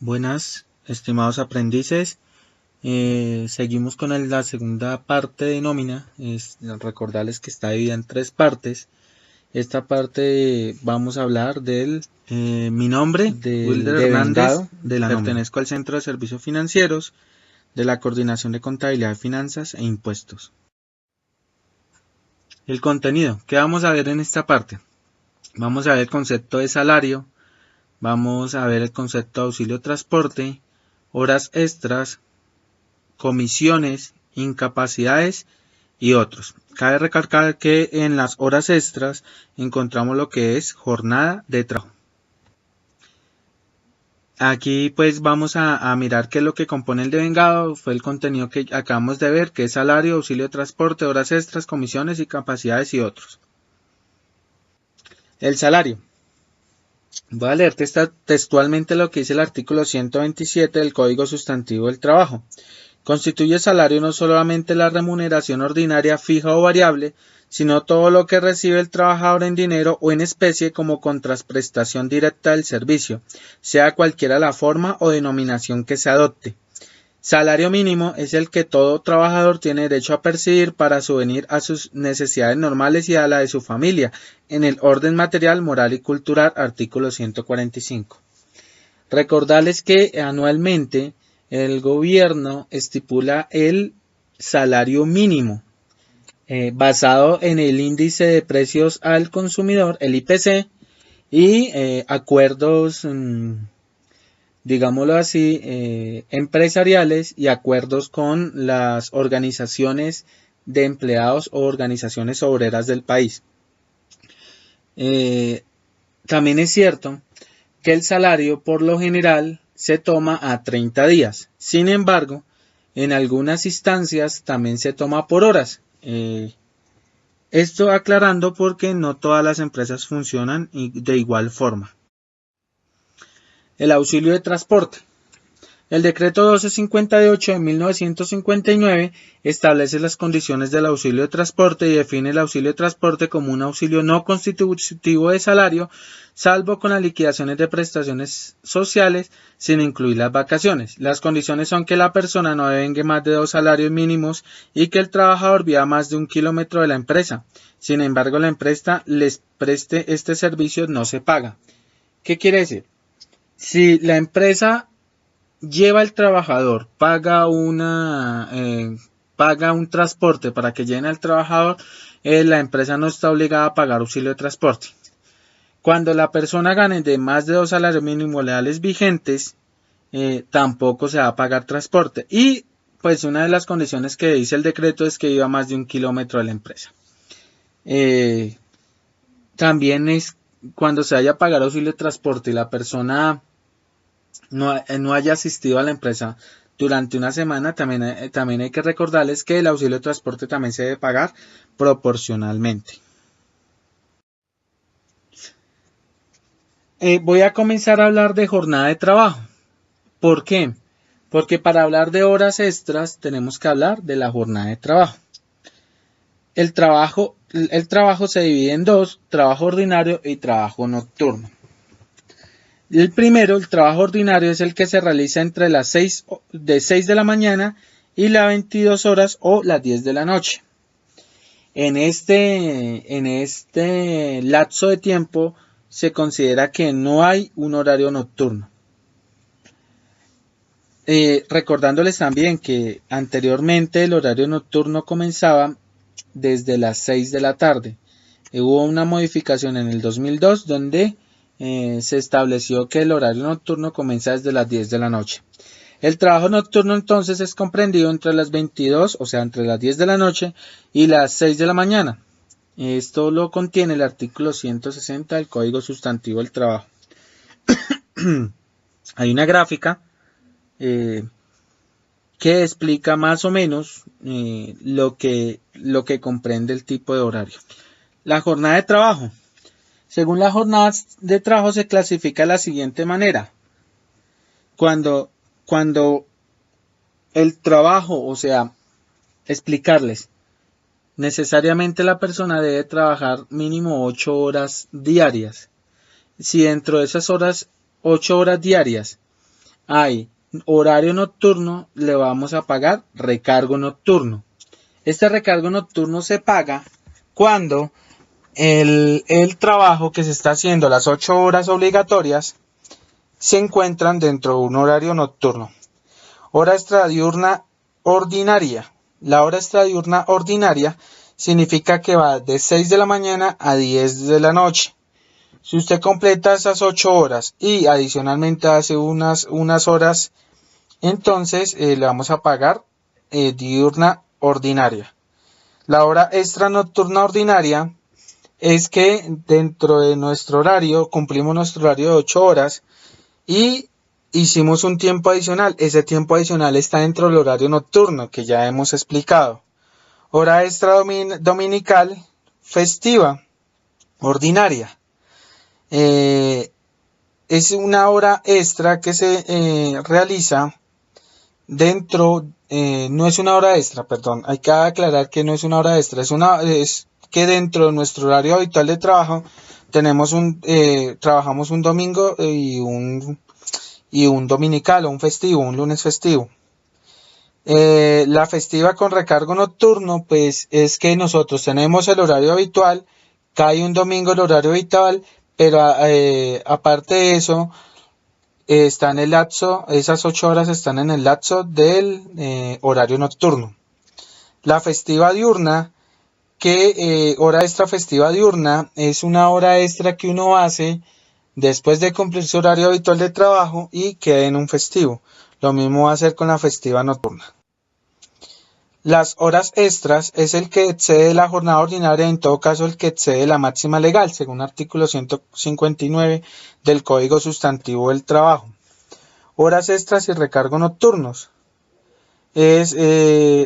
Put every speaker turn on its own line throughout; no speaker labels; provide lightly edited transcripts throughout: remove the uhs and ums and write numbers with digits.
Buenas, estimados aprendices. Seguimos con la segunda parte de nómina. Recordarles que está dividida en tres partes. Esta parte vamos a hablar del mi nombre, Wilder Hernández, pertenezco al Centro de Servicios Financieros, de la Coordinación de Contabilidad de Finanzas e Impuestos. El contenido, ¿qué vamos a ver en esta parte? Vamos a ver el concepto de salario, vamos a ver el concepto de auxilio transporte, horas extras, comisiones, incapacidades y otros. Cabe recalcar que en las horas extras encontramos lo que es jornada de trabajo. Aquí pues vamos a mirar qué es lo que compone el devengado. Fue el contenido que acabamos de ver, que es salario, auxilio de transporte, horas extras, comisiones, incapacidades y otros. El salario. Voy a leer textualmente lo que dice el artículo 127 del Código Sustantivo del Trabajo. Constituye salario no solamente la remuneración ordinaria fija o variable, sino todo lo que recibe el trabajador en dinero o en especie como contraprestación directa del servicio, sea cualquiera la forma o denominación que se adopte. Salario mínimo es el que todo trabajador tiene derecho a percibir para subvenir a sus necesidades normales y a la de su familia, en el orden material, moral y cultural, artículo 145. Recordarles que anualmente el gobierno estipula el salario mínimo basado en el índice de precios al consumidor, el IPC, y acuerdos, digámoslo así, empresariales y acuerdos con las organizaciones de empleados o organizaciones obreras del país. También es cierto que el salario por lo general se toma a 30 días. Sin embargo, en algunas instancias también se toma por horas. Esto aclarando porque no todas las empresas funcionan de igual forma. El auxilio de transporte. El decreto 1258 de 1959 establece las condiciones del auxilio de transporte y define el auxilio de transporte como un auxilio no constitutivo de salario, salvo con las liquidaciones de prestaciones sociales, sin incluir las vacaciones. Las condiciones son que la persona no devengue más de 2 salarios mínimos y que el trabajador viva más de 1 kilómetro de la empresa. Sin embargo, la empresa les preste este servicio no se paga. ¿Qué quiere decir? Si la empresa lleva el trabajador, paga un transporte para que llene al trabajador, la empresa no está obligada a pagar auxilio de transporte. Cuando la persona gane de más de 2 salarios mínimos legales vigentes, tampoco se va a pagar transporte. Y pues una de las condiciones que dice el decreto es que viva más de 1 kilómetro de la empresa. También es cuando se haya pagado auxilio de transporte y la persona no haya asistido a la empresa durante una semana, también hay que recordarles que el auxilio de transporte también se debe pagar proporcionalmente. Voy a comenzar a hablar de jornada de trabajo. ¿Por qué? Porque para hablar de horas extras tenemos que hablar de la jornada de trabajo. El trabajo se divide en dos: trabajo ordinario y trabajo nocturno. El primero, el trabajo ordinario, es el que se realiza entre las 6 de la mañana y las 22 horas o las 10 de la noche. En este lapso de tiempo se considera que no hay un horario nocturno. Recordándoles también que anteriormente el horario nocturno comenzaba desde las 6 de la tarde. Hubo una modificación en el 2002 donde se estableció que el horario nocturno comienza desde las 10 de la noche. El trabajo nocturno entonces es comprendido entre las 22, o sea, entre las 10 de la noche y las 6 de la mañana. Esto lo contiene el artículo 160 del Código Sustantivo del Trabajo. Hay una gráfica que explica más o menos lo que comprende el tipo de horario. La jornada de trabajo. Según la jornada de trabajo se clasifica de la siguiente manera. Cuando el trabajo, o sea, explicarles, necesariamente la persona debe trabajar mínimo 8 horas diarias. Si dentro de esas 8 horas diarias hay horario nocturno, le vamos a pagar recargo nocturno. Este recargo nocturno se paga cuando el trabajo que se está haciendo, las 8 horas obligatorias, se encuentran dentro de un horario nocturno. Hora extradiurna ordinaria. La hora extradiurna ordinaria significa que va de 6 de la mañana a 10 de la noche. Si usted completa esas 8 horas y adicionalmente hace unas horas, entonces le vamos a pagar diurna ordinaria. La hora extra nocturna ordinaria es que dentro de nuestro horario cumplimos nuestro horario de 8 horas y hicimos un tiempo adicional. Ese tiempo adicional está dentro del horario nocturno que ya hemos explicado. Hora extra dominical festiva ordinaria. Es una hora extra que se realiza dentro, no es una hora extra, perdón, hay que aclarar que no es una hora extra, es que dentro de nuestro horario habitual de trabajo trabajamos un domingo y un dominical o un festivo, un lunes festivo. La festiva con recargo nocturno, pues es que nosotros tenemos el horario habitual, cae un domingo el horario habitual, pero aparte de eso, está en el lapso, esas 8 horas están en el lapso del horario nocturno. La festiva diurna, hora extra festiva diurna, es una hora extra que uno hace después de cumplir su horario habitual de trabajo y queda en un festivo. Lo mismo va a hacer con la festiva nocturna. Las horas extras es el que excede la jornada ordinaria, en todo caso el que excede la máxima legal, según artículo 159 del Código Sustantivo del Trabajo. Horas extras y recargo nocturnos. Es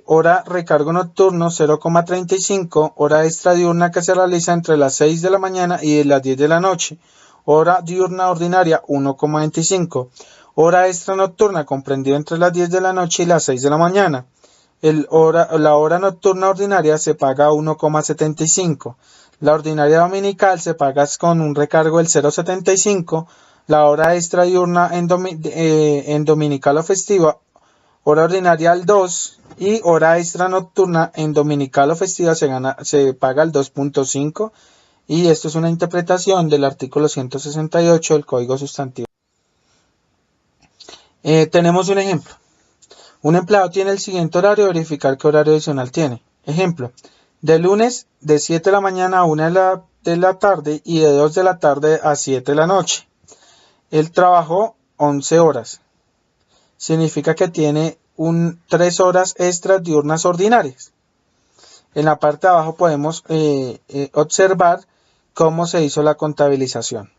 hora recargo nocturno 0,35, hora extra diurna que se realiza entre las 6 de la mañana y las 10 de la noche. Hora diurna ordinaria 1,25. Hora extra nocturna comprendida entre las 10 de la noche y las 6 de la mañana. La hora nocturna ordinaria se paga 1,75. La ordinaria dominical se paga con un recargo del 0,75. La hora extra diurna en dominical o festiva, hora ordinaria al 2. Y hora extra nocturna en dominical o festiva se paga al 2,5. Y esto es una interpretación del artículo 168 del Código Sustantivo. Tenemos un ejemplo. Un empleado tiene el siguiente horario, verificar qué horario adicional tiene. Ejemplo, de lunes de 7 de la mañana a 1 de la tarde y de 2 de la tarde a 7 de la noche. Él trabajó 11 horas. Significa que tiene 3 horas extras diurnas ordinarias. En la parte de abajo podemos observar cómo se hizo la contabilización.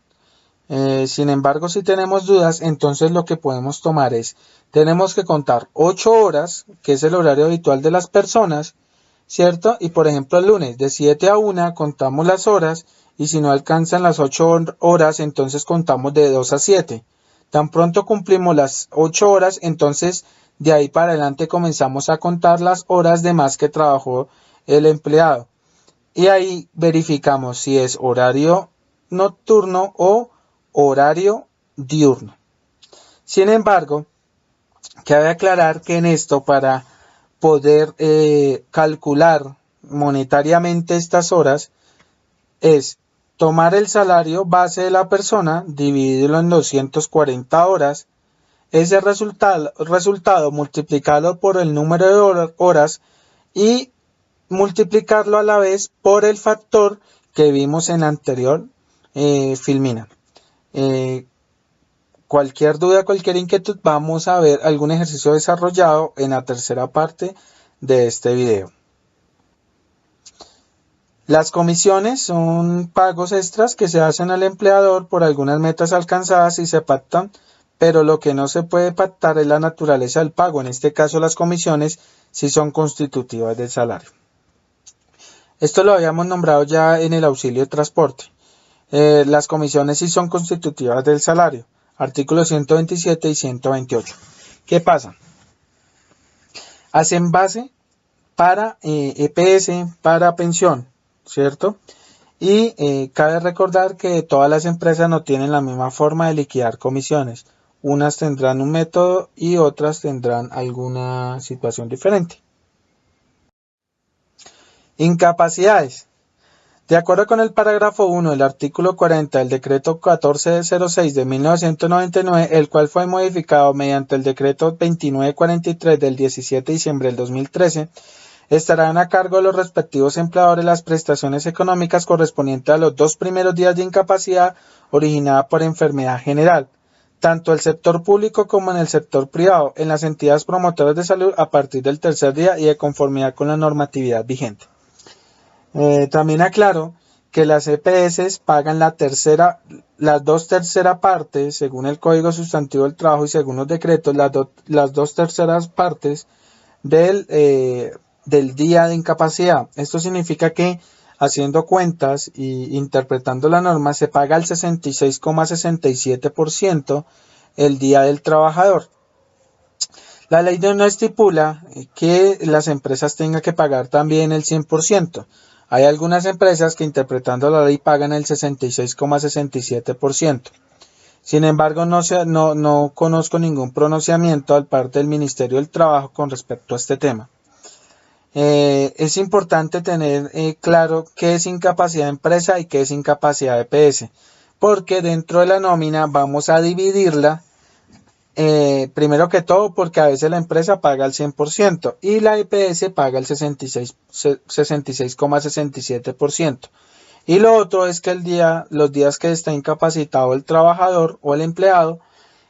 Sin embargo, si tenemos dudas, entonces lo que podemos tomar es, tenemos que contar 8 horas, que es el horario habitual de las personas, ¿cierto? Y por ejemplo el lunes de 7 a 1 contamos las horas, y si no alcanzan las 8 horas, entonces contamos de 2 a 7. Tan pronto cumplimos las 8 horas, entonces de ahí para adelante comenzamos a contar las horas de más que trabajó el empleado. Y ahí verificamos si es horario nocturno o horario diurno. Sin embargo, cabe aclarar que en esto, para poder calcular monetariamente estas horas, es tomar el salario base de la persona, dividirlo en 240 horas, ese resultado multiplicarlo por el número de horas y multiplicarlo a la vez por el factor que vimos en la anterior filmina. Cualquier duda, cualquier inquietud, vamos a ver algún ejercicio desarrollado en la tercera parte de este video. Las comisiones son pagos extras que se hacen al empleador por algunas metas alcanzadas y se pactan, pero lo que no se puede pactar es la naturaleza del pago. En este caso, las comisiones sí son constitutivas del salario. Esto lo habíamos nombrado ya en el auxilio de transporte. Las comisiones sí son constitutivas del salario. Artículos 127 y 128. ¿Qué pasa? Hacen base para EPS, para pensión, ¿cierto? Y cabe recordar que todas las empresas no tienen la misma forma de liquidar comisiones. unas tendrán un método y otras tendrán alguna situación diferente. Incapacidades. De acuerdo con el parágrafo 1 del artículo 40 del decreto 1406 de 1999, el cual fue modificado mediante el decreto 2943 del 17 de diciembre del 2013, estarán a cargo de los respectivos empleadores las prestaciones económicas correspondientes a los 2 primeros días de incapacidad originada por enfermedad general, tanto en el sector público como en el sector privado, en las entidades promotoras de salud a partir del 3er día y de conformidad con la normatividad vigente. También aclaro que las EPS pagan las 2/3 partes, según el Código Sustantivo del Trabajo y según los decretos, las 2/3 partes del día de incapacidad. Esto significa que, haciendo cuentas y interpretando la norma, se paga el 66,67% el día del trabajador. La ley no estipula que las empresas tengan que pagar también el 100%. Hay algunas empresas que, interpretando la ley, pagan el 66,67%. Sin embargo, no conozco ningún pronunciamiento al parte del Ministerio del Trabajo con respecto a este tema. Es importante tener claro qué es incapacidad de empresa y qué es incapacidad de EPS, porque dentro de la nómina vamos a dividirla. Primero que todo, porque a veces la empresa paga el 100% y la EPS paga el 66,67%. Y lo otro es que los días que está incapacitado el trabajador o el empleado,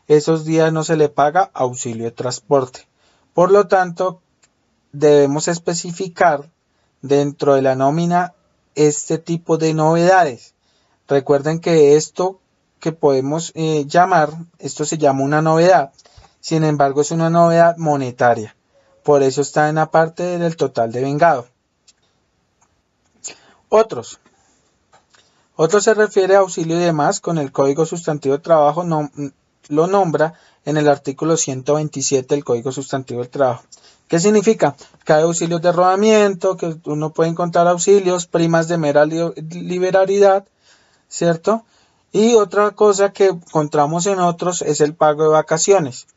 esos días no se le paga auxilio de transporte. Por lo tanto, debemos especificar dentro de la nómina este tipo de novedades. Recuerden que esto que podemos esto se llama una novedad, sin embargo es una novedad monetaria, por eso está en la parte del total de vengado. Otros se refiere a auxilio y demás, con el Código Sustantivo de Trabajo lo nombra en el artículo 127 del Código Sustantivo del Trabajo. ¿Qué significa? Que hay auxilios de rodamiento, que uno puede encontrar auxilios, primas de mera liberalidad, ¿cierto? Y otra cosa que encontramos en otros es el pago de vacaciones.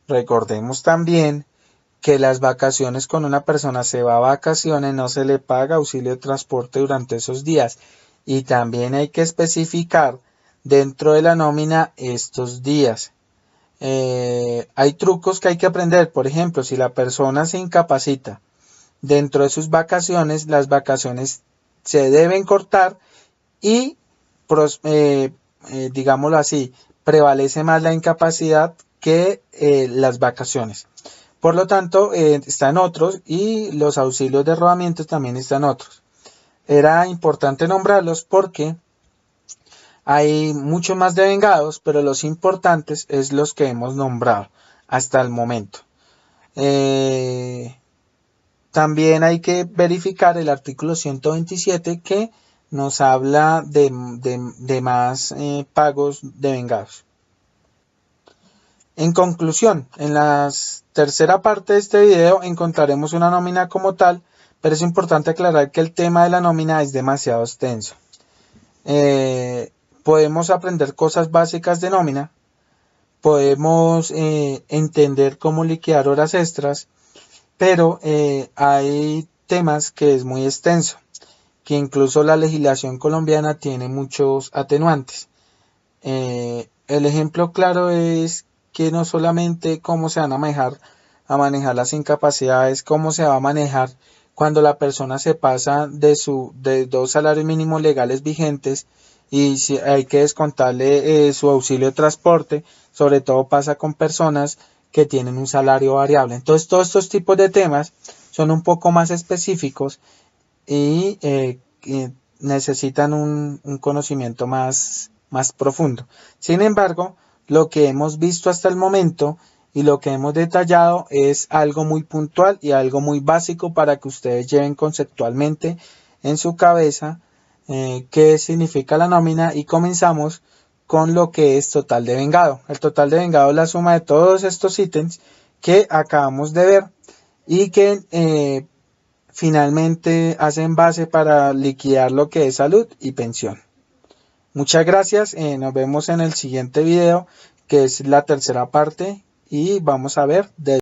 Recordemos también que las vacaciones, cuando una persona se va a vacaciones, no se le paga auxilio de transporte durante esos días. Y también hay que especificar dentro de la nómina estos días. Hay trucos que hay que aprender. Por ejemplo, si la persona se incapacita dentro de sus vacaciones, las vacaciones se deben cortar y digámoslo así, prevalece más la incapacidad que las vacaciones. Por lo tanto, están otros y los auxilios de rodamiento también están otros. Era importante nombrarlos porque hay mucho más de vengados, pero los importantes es los que hemos nombrado hasta el momento. También hay que verificar el artículo 127 que nos habla de más pagos de vengados. En conclusión, en la tercera parte de este video encontraremos una nómina como tal, pero es importante aclarar que el tema de la nómina es demasiado extenso. Podemos aprender cosas básicas de nómina, podemos entender cómo liquidar horas extras, pero hay temas que es muy extenso, que incluso la legislación colombiana tiene muchos atenuantes. El ejemplo claro es que no solamente cómo se van a manejar las incapacidades, cómo se va a manejar cuando la persona se pasa de 2 salarios mínimos legales vigentes y si hay que descontarle su auxilio de transporte, sobre todo pasa con personas que tienen un salario variable. Entonces todos estos tipos de temas son un poco más específicos y necesitan un conocimiento más profundo. Sin embargo, lo que hemos visto hasta el momento y lo que hemos detallado es algo muy puntual y algo muy básico para que ustedes lleven conceptualmente en su cabeza qué significa la nómina, y comenzamos con lo que es total de vengado. El total de vengado es la suma de todos estos ítems que acabamos de ver y que finalmente hacen base para liquidar lo que es salud y pensión. Muchas gracias, nos vemos en el siguiente video, que es la tercera parte, y vamos a ver de